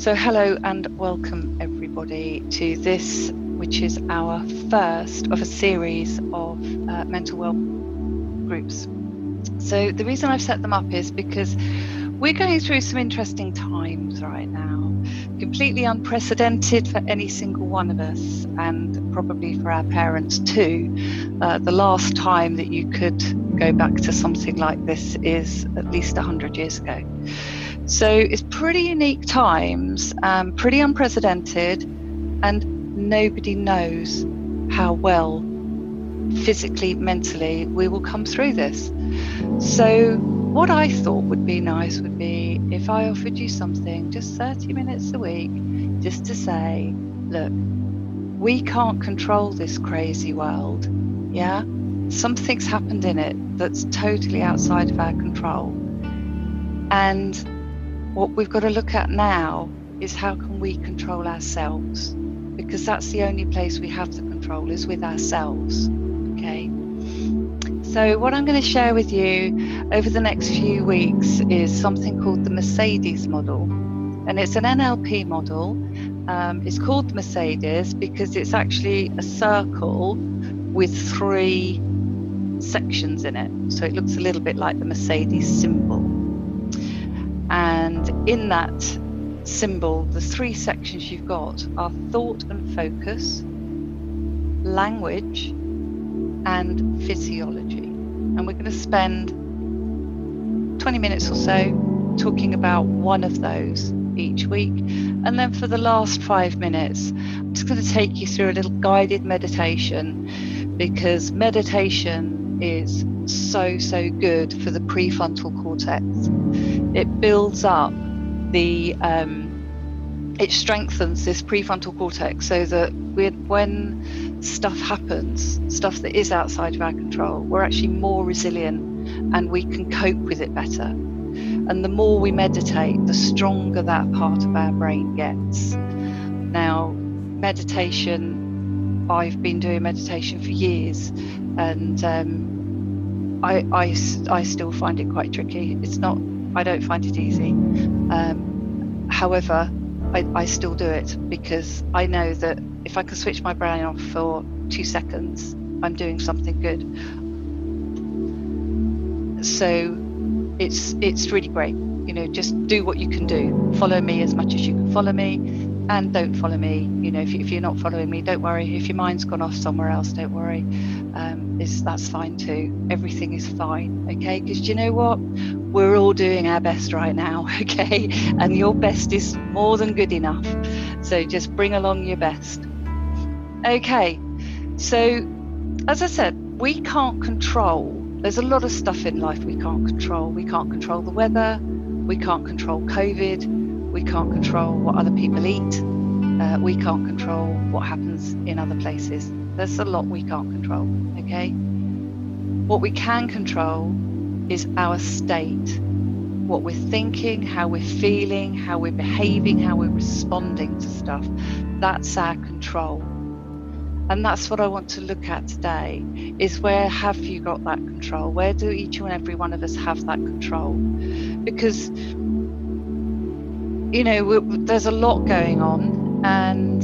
So hello and welcome everybody to this, which is our first of a series of mental well groups. So the reason I've set them up is because we're going through some interesting times right now, completely unprecedented for any single one of us, and probably for our parents too. The last time that you could go back to something like this is at least 100 years ago. So it's pretty unique times, pretty unprecedented, and nobody knows how well physically, mentally we will come through this. So what I thought would be nice would be if I offered you something, just 30 minutes a week, just to say, look, we can't control this crazy world, yeah? Something's happened in it that's totally outside of our control. And what we've got to look at now is how can we control ourselves? Because that's the only place we have the control, is with ourselves, okay? So what I'm going to share with you over the next few weeks is something called the Mercedes model. And it's an NLP model. It's called the Mercedes because it's actually a circle with 3 sections in it. So it looks a little bit like the Mercedes symbol. And in that symbol, the 3 sections you've got are thought and focus, language, and physiology. And we're going to spend 20 minutes or so talking about one of those each week. And then for the last 5 minutes, I'm just going to take you through a little guided meditation, because meditation is so good for the prefrontal cortex. It builds up it strengthens this prefrontal cortex so that when stuff happens, stuff that is outside of our control, we're actually more resilient and we can cope with it better. And the more we meditate, the stronger that part of our brain gets. Now, meditation, I've been doing meditation for years, and I still find it quite tricky. I don't find it easy. However, I still do it because I know that if I can switch my brain off for 2 seconds, I'm doing something good. So it's really great. You know, just do what you can do. Follow me as much as you can follow me, and don't follow me. You know, if you're not following me, don't worry. If your mind's gone off somewhere else, don't worry. That's fine too. Everything is fine, okay? Because you know what? We're all doing our best right now, okay? And your best is more than good enough. So just bring along your best. Okay, so as I said, we can't control. There's a lot of stuff in life we can't control. We can't control the weather. We can't control COVID. We can't control what other people eat. We can't control what happens in other places. There's a lot we can't control, okay? What we can control is our state, what we're thinking, how we're feeling, how we're behaving, how we're responding to stuff. That's our control. And that's what I want to look at today, is where have you got that control? Where do each and every one of us have that control? Because, you know, there's a lot going on, and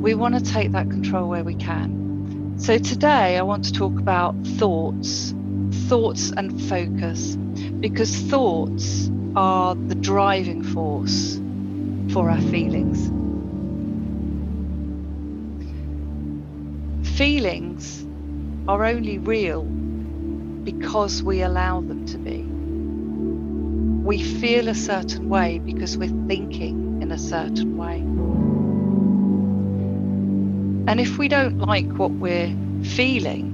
we want to take that control where we can. So today I want to talk about thoughts and focus, because thoughts are the driving force for our feelings. Feelings are only real because we allow them to be. We feel a certain way because we're thinking in a certain way. And if we don't like what we're feeling,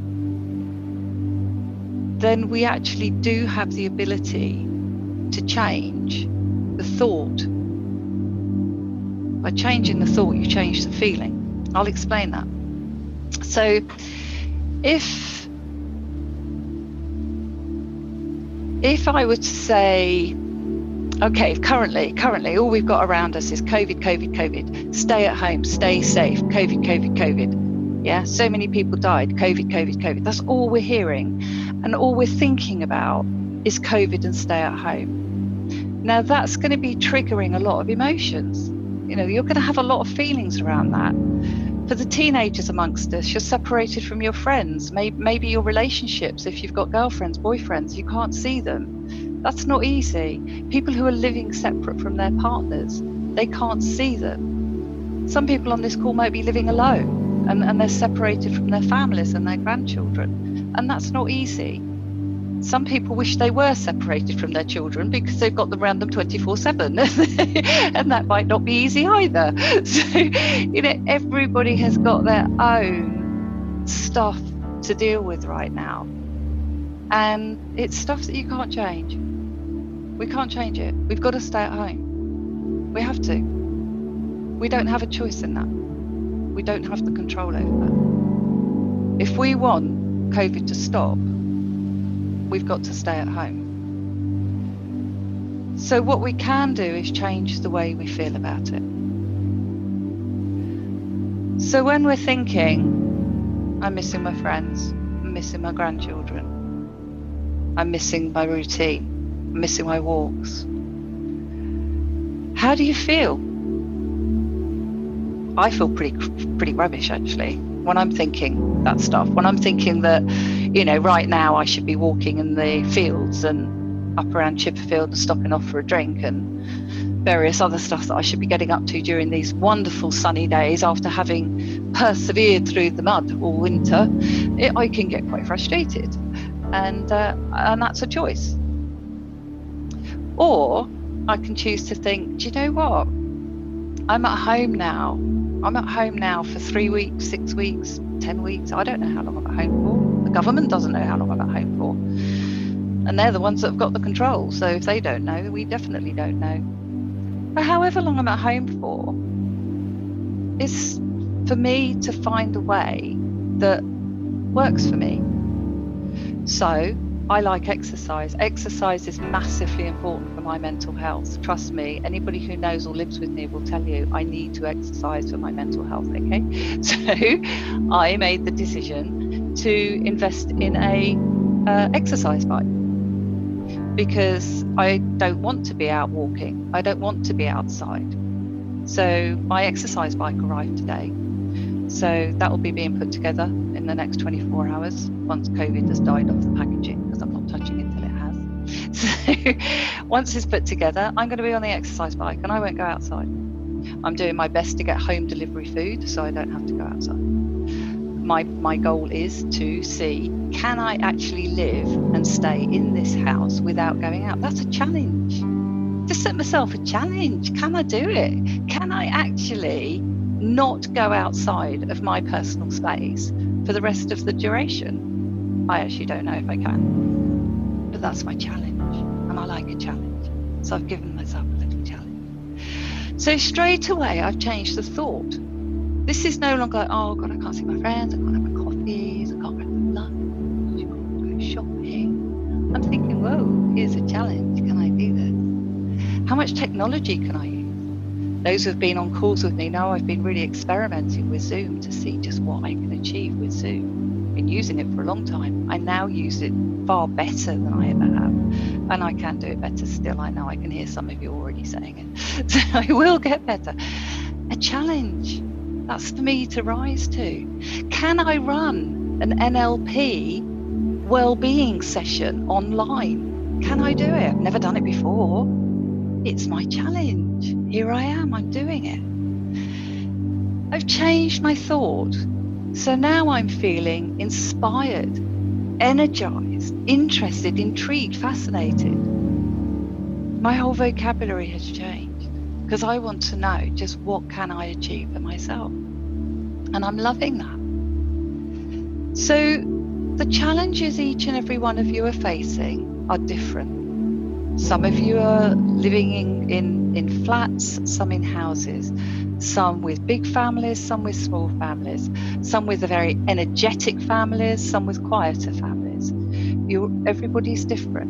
then we actually do have the ability to change the thought. By changing the thought, you change the feeling. I'll explain that. So if I were to say, okay, currently all we've got around us is COVID, stay at home, stay safe, COVID. Yeah, so many people died, COVID. That's all we're hearing. And all we're thinking about is COVID and stay at home. Now that's going to be triggering a lot of emotions. You're going to have a lot of feelings around that. For the teenagers amongst us, you're separated from your friends, maybe your relationships. If you've got girlfriends, boyfriends, you can't see them. That's not easy. People who are living separate from their partners, they can't see them. Some people on this call might be living alone and they're separated from their families and their grandchildren, and that's not easy. Some people wish they were separated from their children because they've got them around them 24/7 and that might not be easy either. So, everybody has got their own stuff to deal with right now. And it's stuff that you can't change. We can't change it. We've got to stay at home. We have to. We don't have a choice in that. We don't have the control over that. If we want COVID to stop, we've got to stay at home. So what we can do is change the way we feel about it. So when we're thinking, I'm missing my friends, I'm missing my grandchildren, I'm missing my routine, I'm missing my walks, how do you feel? I feel pretty rubbish, actually, when I'm thinking that stuff. When I'm thinking that, right now I should be walking in the fields and up around Chipperfield and stopping off for a drink and various other stuff that I should be getting up to during these wonderful sunny days after having persevered through the mud all winter, I can get quite frustrated. And that's a choice. Or I can choose to think, do you know what? I'm at home now. I'm at home now for 3 weeks, 6 weeks, 10 weeks. I don't know how long I'm at home for. The government doesn't know how long I'm at home for. And they're the ones that have got the control. So if they don't know, we definitely don't know. But however long I'm at home for, is for me to find a way that works for me. So I like exercise. Exercise is massively important for my mental health. Trust me, anybody who knows or lives with me will tell you I need to exercise for my mental health, okay? So I made the decision to invest in a exercise bike because I don't want to be out walking. I don't want to be outside. So my exercise bike arrived today. So that will be being put together in the next 24 hours once COVID has died off the packaging, because I'm not touching it till it has. So once it's put together, I'm going to be on the exercise bike and I won't go outside. I'm doing my best to get home delivery food so I don't have to go outside. My goal is to see, can I actually live and stay in this house without going out? That's a challenge. Just set myself a challenge. Can I do it? Can I actually not go outside of my personal space for the rest of the duration? I actually don't know if I can, but that's my challenge, and I like a challenge, so I've given myself a little challenge. So straight away I've changed the thought. This is no longer like, oh God, I can't see my friends, I can't have my coffees, I can't go for lunch, I can't go shopping. I'm thinking, whoa, here's a challenge. Can I do this? How much technology can I use? Those who have been on calls with me know I've been really experimenting with Zoom to see just what I can achieve with Zoom. Been using it for a long time. I now use it far better than I ever have. And I can do it better still. I know I can hear some of you already saying it. So I will get better. A challenge. That's for me to rise to. Can I run an NLP well-being session online? Can I do it? I've never done it before. It's my challenge. Here I am, I'm doing it. I've changed my thought. So now I'm feeling inspired, energized, interested, intrigued, fascinated. My whole vocabulary has changed because I want to know just what can I achieve for myself. And I'm loving that. So the challenges each and every one of you are facing are different. Some of you are living in flats, some in houses, some with big families, some with small families, some with very energetic families, some with quieter families. Everybody's different.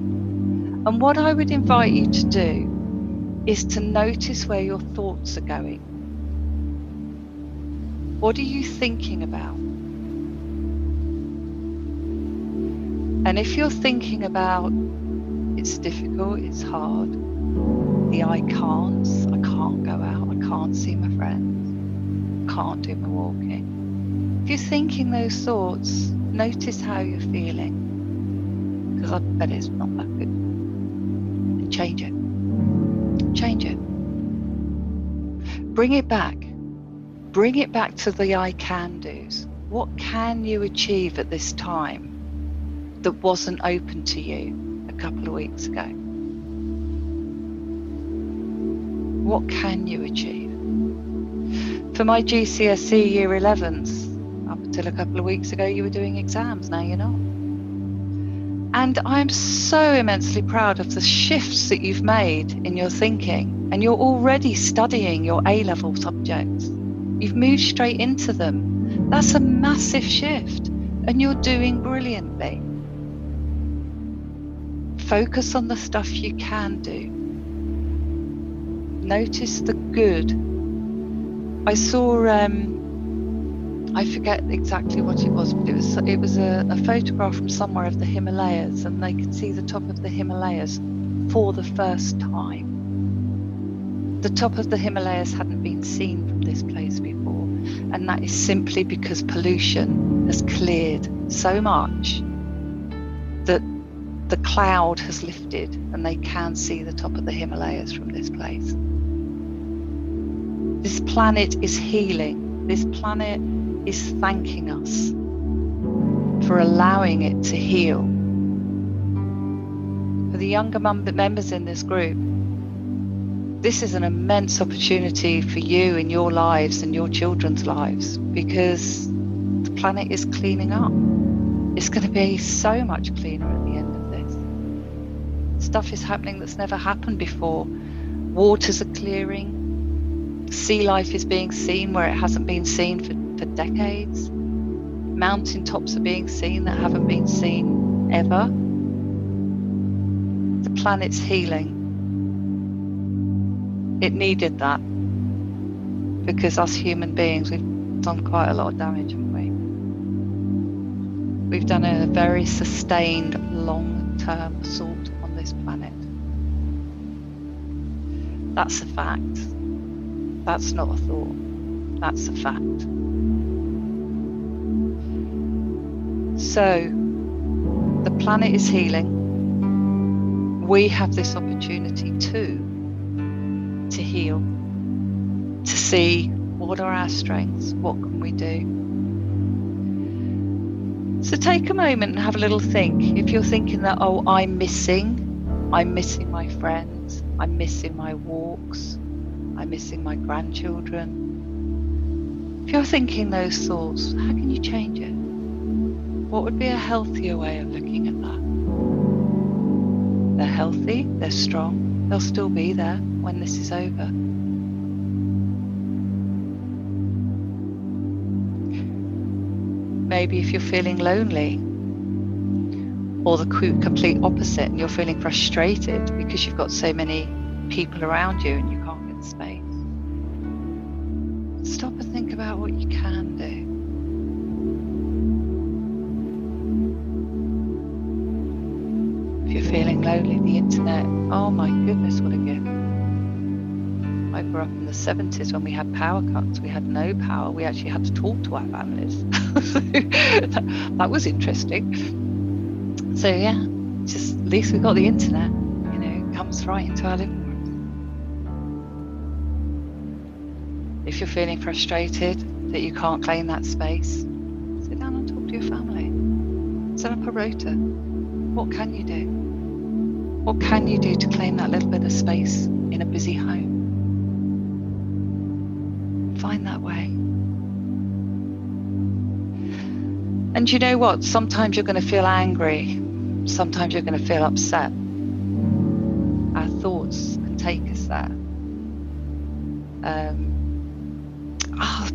And what I would invite you to do is to notice where your thoughts are going. What are you thinking about? And if you're thinking about it's difficult, it's hard, the I can'ts. I can't go out, I can't see my friends, I can't do my walking. If you're thinking those thoughts, notice how you're feeling, because I bet it's not that good. And change it. Change it. Bring it back. Bring it back to the I can do's. What can you achieve at this time that wasn't open to you a couple of weeks ago? What can you achieve? For my GCSE Year 11s, up until a couple of weeks ago, you were doing exams, now you're not. And I'm so immensely proud of the shifts that you've made in your thinking, and you're already studying your A-level subjects. You've moved straight into them. That's a massive shift, and you're doing brilliantly. Focus on the stuff you can do. Notice the good. I saw, I forget exactly what it was, but it was a photograph from somewhere of the Himalayas, and they could see the top of the Himalayas for the first time. The top of the Himalayas hadn't been seen from this place before, and that is simply because pollution has cleared so much that the cloud has lifted and they can see the top of the Himalayas from this place. This planet is healing. This planet is thanking us for allowing it to heal. For the younger members in this group, this is an immense opportunity for you in your lives and your children's lives, because the planet is cleaning up. It's going to be so much cleaner at the end of this. Stuff is happening that's never happened before. Waters are clearing. Sea life is being seen where it hasn't been seen for decades. Mountaintops are being seen that haven't been seen ever. The planet's healing. It needed that, because us human beings, we've done quite a lot of damage, haven't we? We've done a very sustained, long-term assault on this planet. That's a fact. That's not a thought. That's a fact. So, the planet is healing. We have this opportunity too, to heal, to see what are our strengths, what can we do. So take a moment and have a little think. If you're thinking that, oh, I'm missing my friends, I'm missing my walks, I'm missing my grandchildren. If you're thinking those thoughts, how can you change it? What would be a healthier way of looking at that? They're healthy, they're strong, they'll still be there when this is over. Maybe if you're feeling lonely, or the complete opposite, and you're feeling frustrated because you've got so many people around you and you can't get space. Stop and think about what you can do. If you're feeling lonely, the internet, oh my goodness, what a gift. I grew up in the 70s when we had power cuts. We had no power. We actually had to talk to our families. That was interesting. So yeah, just at least we've got the internet, it comes right into our living rooms. If you're feeling frustrated that you can't claim that space, sit down and talk to your family. Set up a rota. What can you do? What can you do to claim that little bit of space in a busy home? Find that way. And you know what? Sometimes you're going to feel angry. Sometimes you're going to feel upset. Our thoughts can take us there.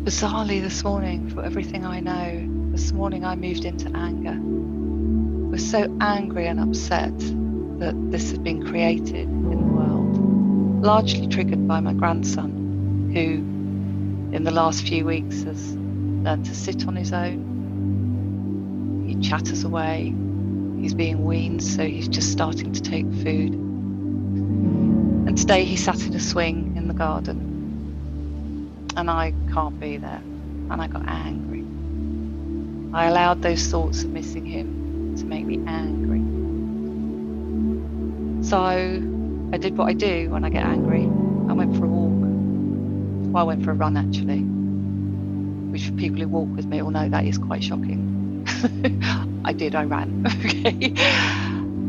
Bizarrely this morning, for everything I know, this morning I moved into anger. I was so angry and upset that this had been created in the world, largely triggered by my grandson, who in the last few weeks has learned to sit on his own. He chatters away. He's being weaned, so he's just starting to take food. And And today he sat in a swing in the garden, and I can't be there, and I got angry. I allowed those thoughts of missing him to make me angry. So I did what I do when I get angry. I went for a walk. Well, I went for a run, actually, which for people who walk with me will know that is quite shocking. I ran. Okay,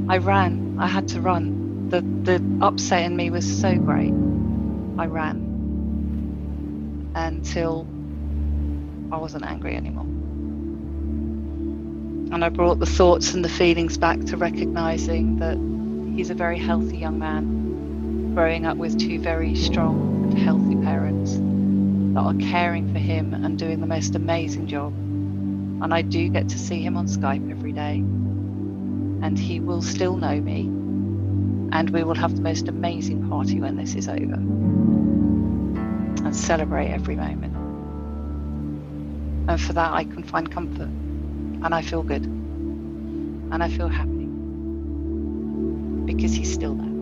I ran. I had to run. The upset in me was so great. I ran until I wasn't angry anymore. And I brought the thoughts and the feelings back to recognizing that he's a very healthy young man, growing up with two very strong and healthy parents that are caring for him and doing the most amazing job. And I do get to see him on Skype every day, and he will still know me, and we will have the most amazing party when this is over and celebrate every moment. And for that I can find comfort, and I feel good, and I feel happy because he's still there.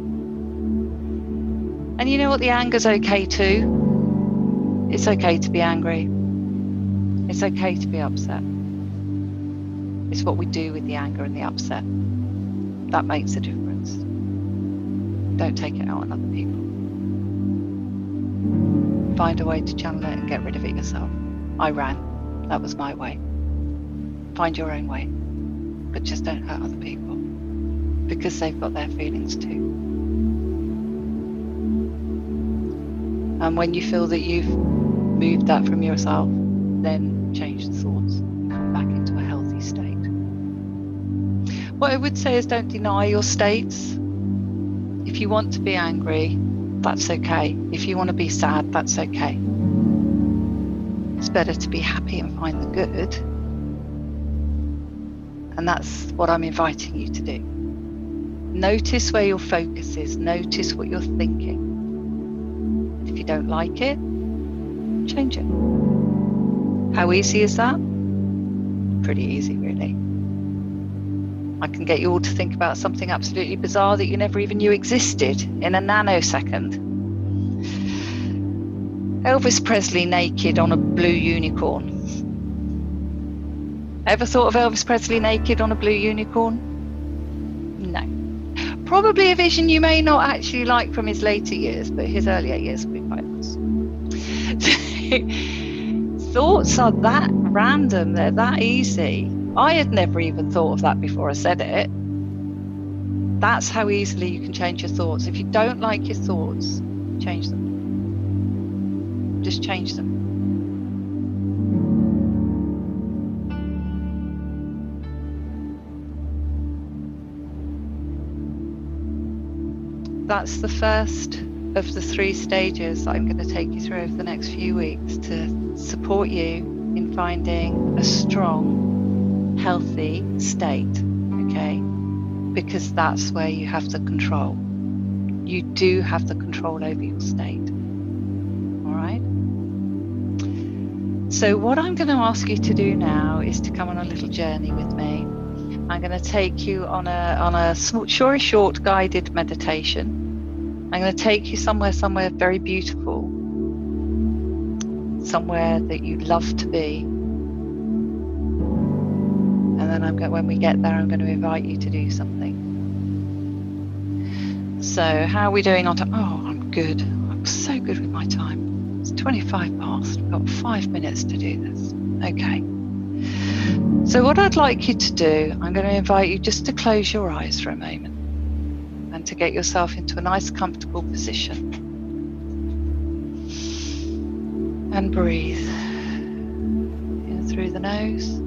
And you know what? The anger's okay too. It's okay to be angry. It's okay to be upset. It's what we do with the anger and the upset that makes a difference. Don't take it out on other people. Find a way to channel it and get rid of it yourself. I ran. That was my way. Find your own way, but just don't hurt other people, because they've got their feelings too. And when you feel that you've moved that from yourself, then change the thoughts and come back into a healthy state. What I would say is don't deny your states. If you want to be angry, that's okay. If you want to be sad, that's okay. It's better to be happy and find the good. And that's what I'm inviting you to do. Notice where your focus is. Notice what you're thinking. And if you don't like it, change it. How easy is that? Pretty easy, really. I can get you all to think about something absolutely bizarre that you never even knew existed in a nanosecond. Elvis Presley naked on a blue unicorn. Ever thought of Elvis Presley naked on a blue unicorn? No. Probably a vision you may not actually like from his later years, but his earlier years would be quite nice. Thoughts are that random, they're that easy. I had never even thought of that before I said it. That's how easily you can change your thoughts. If you don't like your thoughts, change them. Just change them. That's the first of the 3 stages that I'm going to take you through over the next few weeks to support you in finding a strong, healthy state, okay? Because that's where you have the control. You do have the control over your state. All right? So what I'm going to ask you to do now is to come on a little journey with me. I'm going to take you on a short guided meditation. I'm going to take you somewhere very beautiful, somewhere that you'd love to be. And then when we get there, I'm going to invite you to do something. So how are we doing on time? Oh, I'm good. I'm so good with my time. It's 25 past. We've got 5 minutes to do this. Okay. So what I'd like you to do, I'm going to invite you just to close your eyes for a moment and to get yourself into a nice, comfortable position. And breathe in through the nose.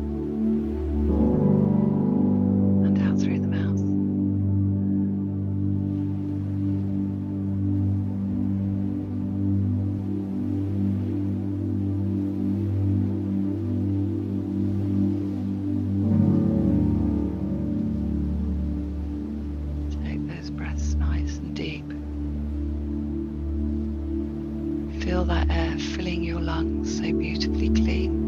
Feel that air filling your lungs so beautifully clean.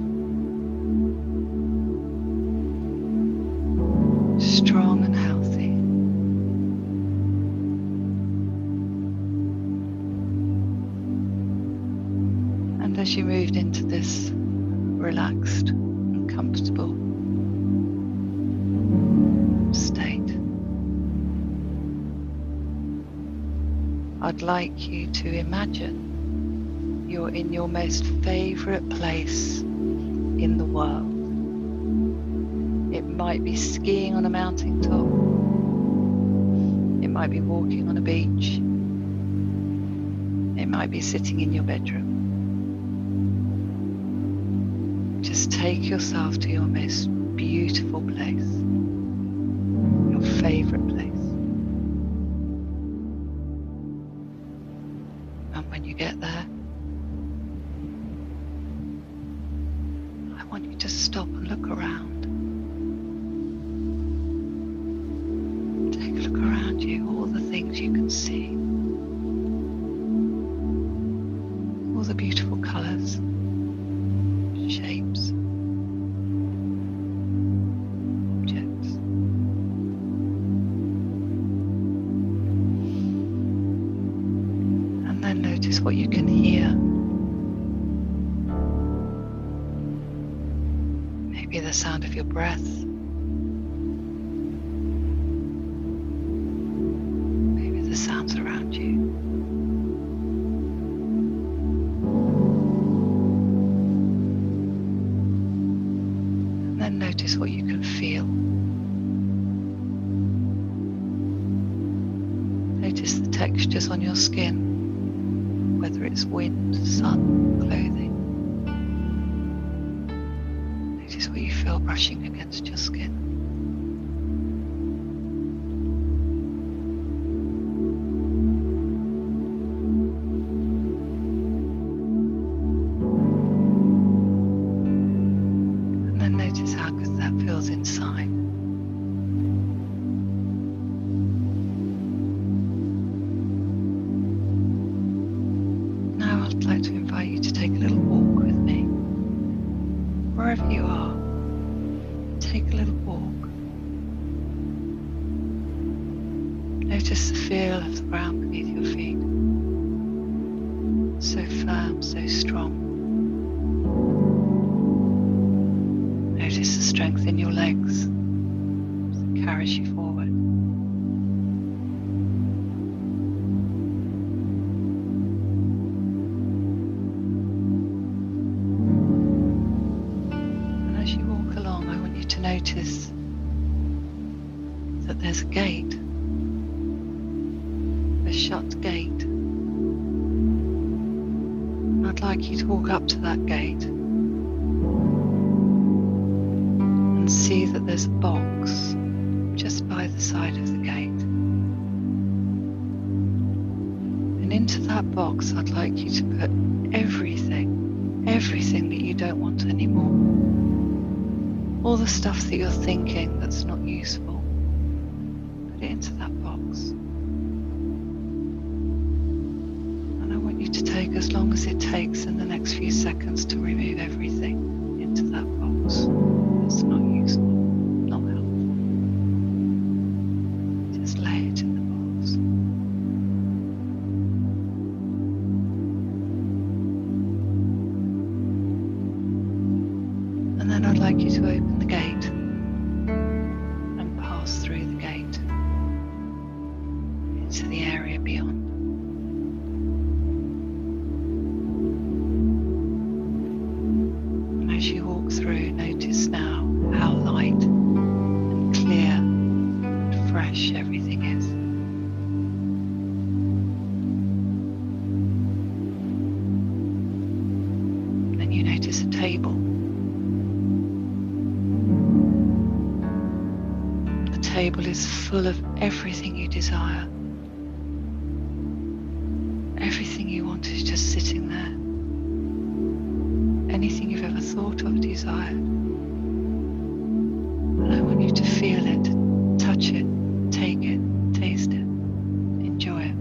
Strong and healthy. as you moved into this relaxed and comfortable state, I'd like you to imagine you're in your most favourite place in the world. It might be skiing on a mountaintop. It might be walking on a beach. It might be sitting in your bedroom. Just take yourself to your most beautiful place, your favourite place. And when you get there, I want you to stop and look around. Take a look around you, all the things you can see. All the beautiful colours, shapes, objects. And then notice what you can hear. Maybe the sound of your breath. Maybe the sounds around you. Notice what you can feel. Notice the textures on your skin, whether it's wind, sun, clothing. Notice what you feel brushing against your skin. Notice how good that feels inside. Now I'd like to invite you to take a little walk with me. Wherever you are, take a little walk. Notice the feel of the ground beneath your feet. So firm, so strong. Notice the strength in your legs that carries you forward. And as you walk along, I want you to notice that there's a gate, a shut gate. And I'd like you to walk up to that gate. See that there's a box just by the side of the gate. And into that box I'd like you to put everything that you don't want anymore. All the stuff that you're thinking that's not useful. Put it into that box. And I want you to take as long as it takes in the next few seconds to remove everything into that box. It's not useful, not helpful. Just lay it in the box. And then I'd like you to open the gate and pass through the gate into the area beyond. And as you walk through, notice now how light and clear and fresh everything is. Then you notice a table. The table is full of everything you desire. Everything you want is just sitting there. Anything you've ever thought of, desired. And I want you to feel it, touch it, take it, taste it, enjoy it.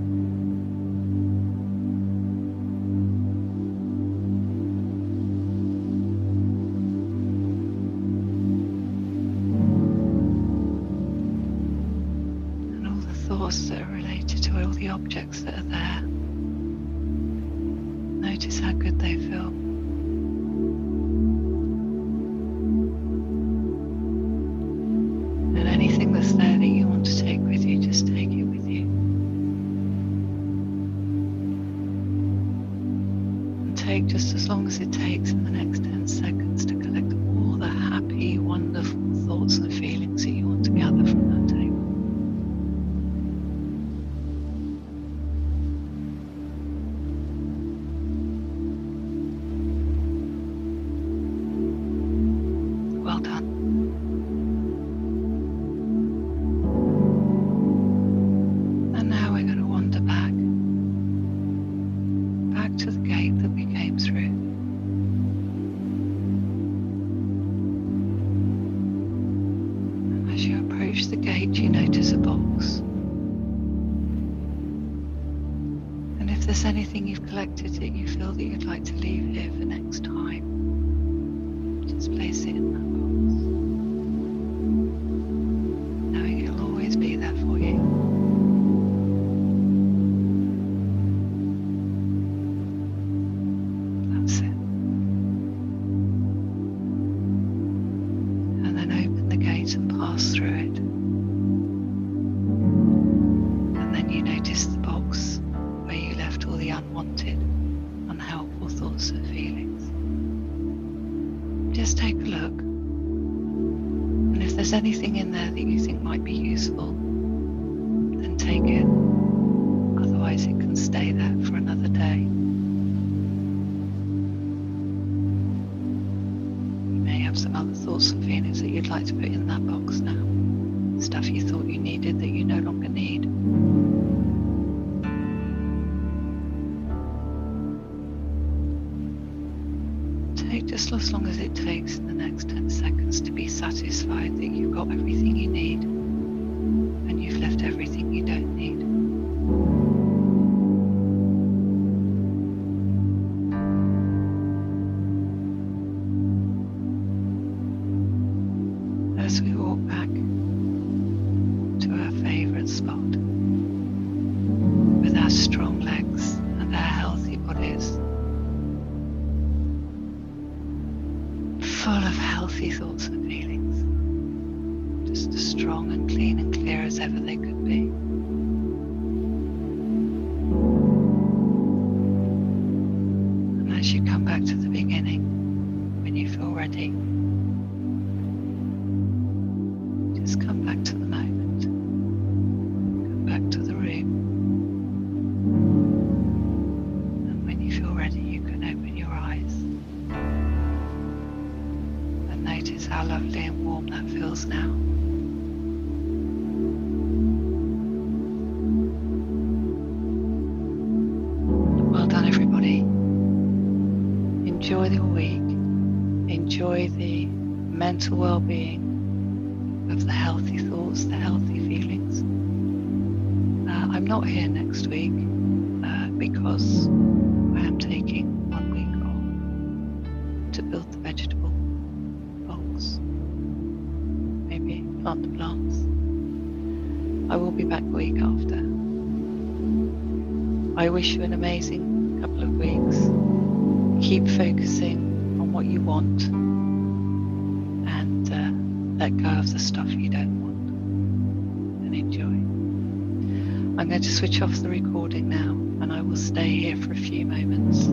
And all the thoughts that are related to all the objects that are there. Notice how good they feel. that's there that you want to take with you, just take it with you. And take just as long as it takes in the next 10 seconds to collect all the happy, wonderful thoughts and feelings that you want to gather from that table. Well done. And now we're going to wander back to the gate that we came through. And as you approach the gate, you notice a box. And if there's anything you've collected that you feel that you'd like to leave here for next time, just place it in that box, knowing it'll always be there for you. That's it. And then open the gate and pass through it. And then you notice the box where you left all the unwanted, unhelpful thoughts and feelings. Just take a look, and if there's anything in there that you think might be useful, then take it. Otherwise it can stay there for another day. You may have some other thoughts and feelings that you'd like to put in that box now. Stuff you thought you needed that you no longer need. Take just as long as it takes in the next 10 seconds to be satisfied that you've got everything you need and you've left everything you don't need. As we walk back to our favourite spot with our strong legs and our healthy bodies, full of healthy thoughts and feelings, just as strong and clean and clear as ever they could be. And as you come back to the beginning, when you feel ready, just come back to the moment, come back to the room, and when you feel ready you can open your eyes. Notice how lovely and warm that feels now. Well done, everybody. Enjoy the week. Enjoy the mental well-being of the healthy thoughts, the healthy feelings. I'm not here next week because I am taking 1 week off to build the vegetable box, maybe plant the plants. I will be back the week after. I wish you an amazing couple of weeks. Keep focusing on what you want and let go of the stuff you don't want, and enjoy. I'm going to switch off the recording now, and I will stay here for a few moments